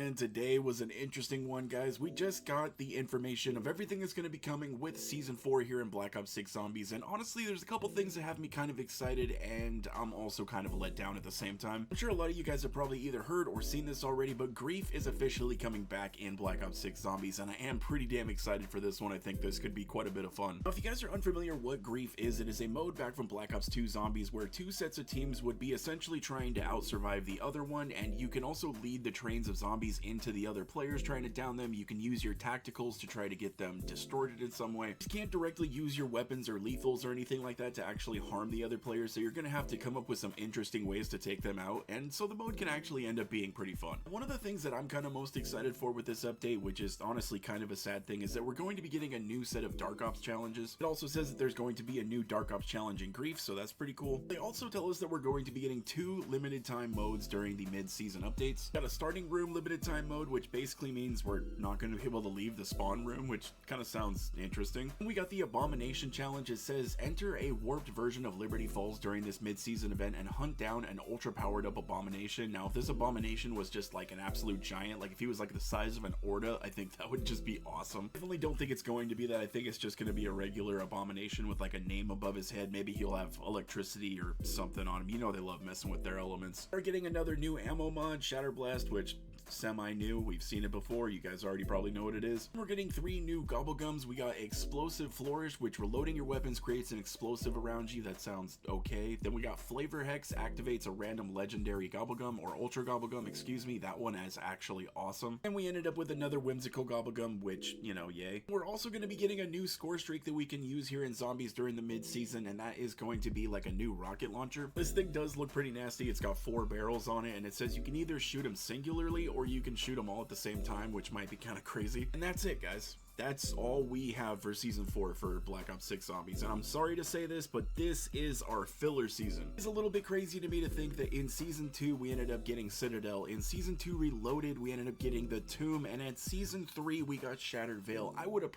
man, today was an interesting one, guys. We just got the information of everything that's going to be coming with Season 4 here in Black Ops 6 Zombies, and honestly, there's a couple things that have me kind of excited, and I'm also kind of let down at the same time. I'm sure a lot of you guys have probably either heard or seen this already, but Grief is officially coming back in Black Ops 6 Zombies, and I am pretty damn excited for this one. I think this could be quite a bit of fun. Now, if you guys are unfamiliar what Grief is, it is a mode back from Black Ops 2 Zombies where two sets of teams would be essentially trying to out-survive the other one, and you can also lead the trains of zombies into the other players trying to down them. You can use your tacticals to try to get them distorted in some way. You can't directly use your weapons or lethals or anything like that to actually harm the other players, so you're going to have to come up with some interesting ways to take them out, and so the mode can actually end up being pretty fun. One of the things that I'm kind of most excited for with this update, which is honestly kind of a sad thing, is that we're going to be getting a new set of Dark Ops challenges. It also says that there's going to be a new Dark Ops challenge in Grief, so that's pretty cool. They also tell us that we're going to be getting 2 limited time modes during the mid-season updates. Got a starting room limited time mode, which basically means we're not going to be able to leave the spawn room, which kind of sounds interesting. And we got the Abomination challenge. It says enter a warped version of Liberty Falls during this mid-season event and hunt down an ultra powered up Abomination. Now, if this Abomination was just like an absolute giant, like if he was like the size of an Orda, I think that would just be awesome. I definitely don't think it's going to be that. I think it's just going to be a regular Abomination with like a name above his head. Maybe he'll have electricity or something on him. You know they love messing with their elements. We're getting another new ammo mod, Shatterblast, which semi-new. We've seen it before. You guys already probably know what it is. We're getting 3 new Gobblegums. We got Explosive Flourish, which reloading your weapons creates an explosive around you. That sounds okay. Then we got Flavor Hex, activates a random legendary Gobblegum, or Ultra Gobblegum, excuse me. That one is actually awesome. And we ended up with another Whimsical Gobblegum, which, you know, yay. We're also going to be getting a new score streak that we can use here in Zombies during the mid-season, and that is going to be like a new rocket launcher. This thing does look pretty nasty. It's got 4 barrels on it, and it says you can either shoot them singularly or you can shoot them all at the same time, which might be kind of crazy. And that's it, guys. That's all we have for Season 4 for Black Ops 6 Zombies, and I'm sorry to say this, but this is our filler season. It's a little bit crazy to me to think that in Season 2 we ended up getting Citadel, in Season 2 Reloaded we ended up getting the Tomb, and at Season 3 we got Shattered Veil. I would have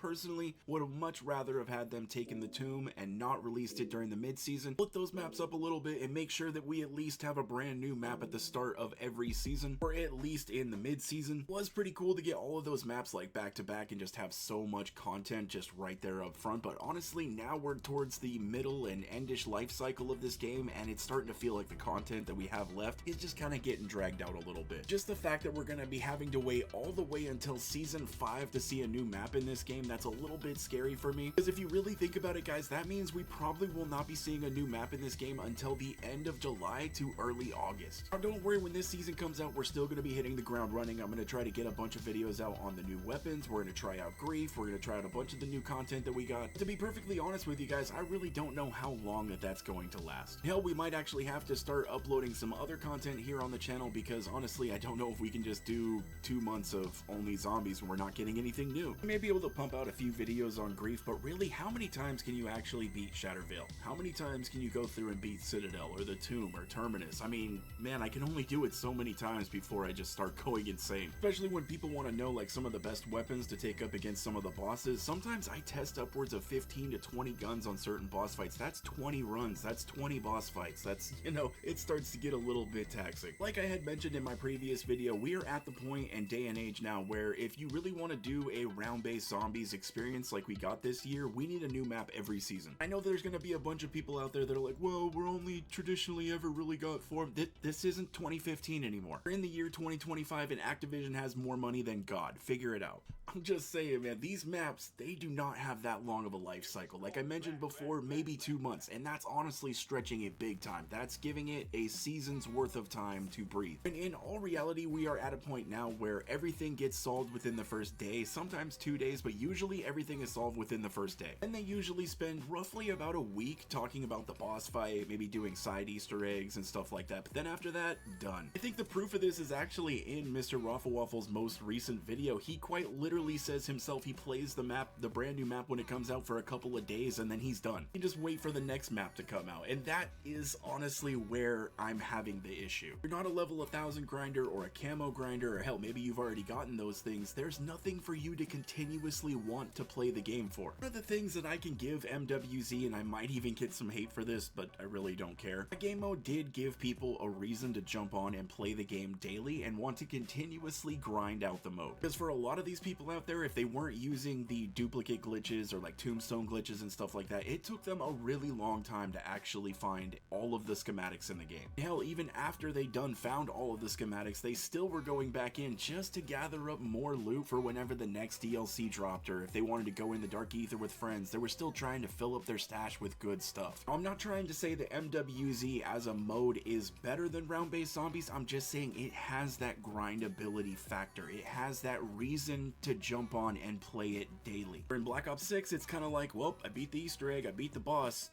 much rather have had them taken the Tomb and not released it during the mid-season, split those maps up a little bit, and make sure that we at least have a brand new map at the start of every season, or at least in the mid-season. It was pretty cool to get all of those maps like back to back and just have so much content just right there up front, but honestly now we're towards the middle and endish life cycle of this game, and it's starting to feel like the content that we have left is just kind of getting dragged out a little bit. Just the fact that we're going to be having to wait all the way until Season 5 to see a new map in this game, that's a little bit scary for me, because if you really think about it, guys, that means we probably will not be seeing a new map in this game until the end of July to early August. Now don't worry, when this season comes out we're still going to be hitting the ground running. I'm going to try to get a bunch of videos out on the new weapons. We're going to try out Grief. We're going to try out a bunch of the new content that we got. To be perfectly honest with you guys, I really don't know how long that's going to last. Hell, we might actually have to start uploading some other content here on the channel, because honestly I don't know if we can just do 2 months of only zombies when we're not getting anything new. We may be able to pump out a few videos on Grief, but really, how many times can you actually beat Shattered Veil? How many times can you go through and beat Citadel or the Tomb or Terminus? I mean, man, I can only do it so many times before I just start going insane. Especially when people want to know like some of the best weapons to take up against some of the bosses. Sometimes I test upwards of 15 to 20 guns on certain boss fights. That's 20 runs, that's 20 boss fights. That's, you know, it starts to get a little bit taxing. Like I had mentioned in my previous video, we are at the point and day and age now where if you really want to do a round-based zombies experience like we got this year, we need a new map every season. I know there's going to be a bunch of people out there that are like, well, we're only traditionally ever really got 4. This isn't 2015 anymore. We're in the year 2025 and Activision has more money than God. Figure it out. I'm just saying, man, these maps, they do not have that long of a life cycle. Like I mentioned before, maybe 2 months, and that's honestly stretching it big time. That's giving it a season's worth of time to breathe. And in all reality, we are at a point now where everything gets solved within the first day, sometimes 2 days, but usually everything is solved within the first day. And they usually spend roughly about a week talking about the boss fight, maybe doing side Easter eggs and stuff like that, but then after that, done. I think the proof of this is actually in Mr. Raffle Waffle's most recent video. He quite literally says himself he plays the map, the brand new map when it comes out for a couple of days, and then he's done. You just wait for the next map to come out, and that is honestly where I'm having the issue. You're not a level 1000 grinder or a camo grinder, or hell, maybe you've already gotten those things. There's nothing for you to continuously want to play the game for. One of the things that I can give MWZ, and I might even get some hate for this, but I really don't care. The game mode did give people a reason to jump on and play the game daily and want to continuously grind out the mode. Because for a lot of these people out there, if they weren't using the duplicate glitches or like tombstone glitches and stuff like that, it took them a really long time to actually find all of the schematics in the game. Hell, even after they found all of the schematics, they still were going back in just to gather up more loot for whenever the next DLC dropped, or if they wanted to go in the dark ether with friends, they were still trying to fill up their stash with good stuff. I'm not trying to say that MWZ as a mode is better than round-based zombies, I'm just saying it has that grindability factor. It has that reason to jump on and play it daily. In Black Ops 6, it's kind of like, well, I beat the Easter egg, I beat the boss.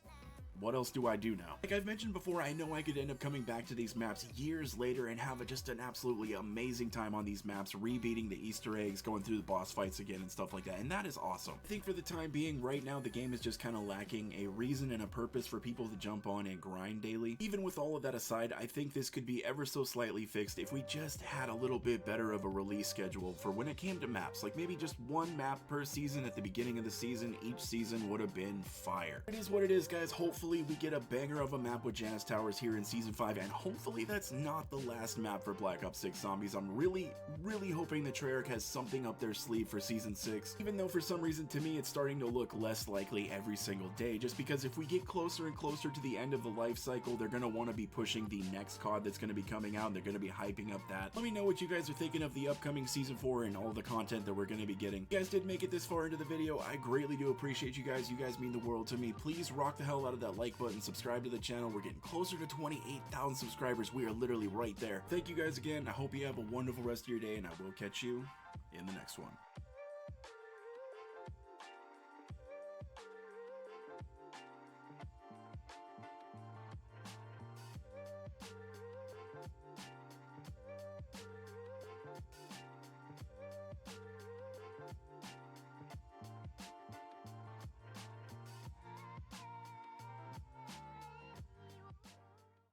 What else do I do now? Like I've mentioned before, I know I could end up coming back to these maps years later and have just an absolutely amazing time on these maps, rebeating the Easter eggs, going through the boss fights again and stuff like that, and that is awesome. I think for the time being, right now, the game is just kind of lacking a reason and a purpose for people to jump on and grind daily. Even with all of that aside, I think this could be ever so slightly fixed if we just had a little bit better of a release schedule for when it came to maps. Like maybe just one map per season at the beginning of the season. Each season would have been fire. It is what it is, guys. Hopefully we get a banger of a map with Jazz Towers here in Season 5, and hopefully that's not the last map for Black Ops 6 Zombies. I'm really hoping that Treyarch has something up their sleeve for Season 6, even though for some reason to me it's starting to look less likely every single day, just because if we get closer and closer to the end of the life cycle, they're going to want to be pushing the next COD that's going to be coming out, and they're going to be hyping up that. Let me know what you guys are thinking of the upcoming Season 4 and all the content that we're going to be getting. If you guys did make it this far into the video, I greatly do appreciate you guys. You guys mean the world to me. Please rock the hell out of that like button, subscribe to the channel. We're getting closer to 28,000 subscribers. We are literally right there. Thank you guys again. I hope you have a wonderful rest of your day, and I will catch you in the next one.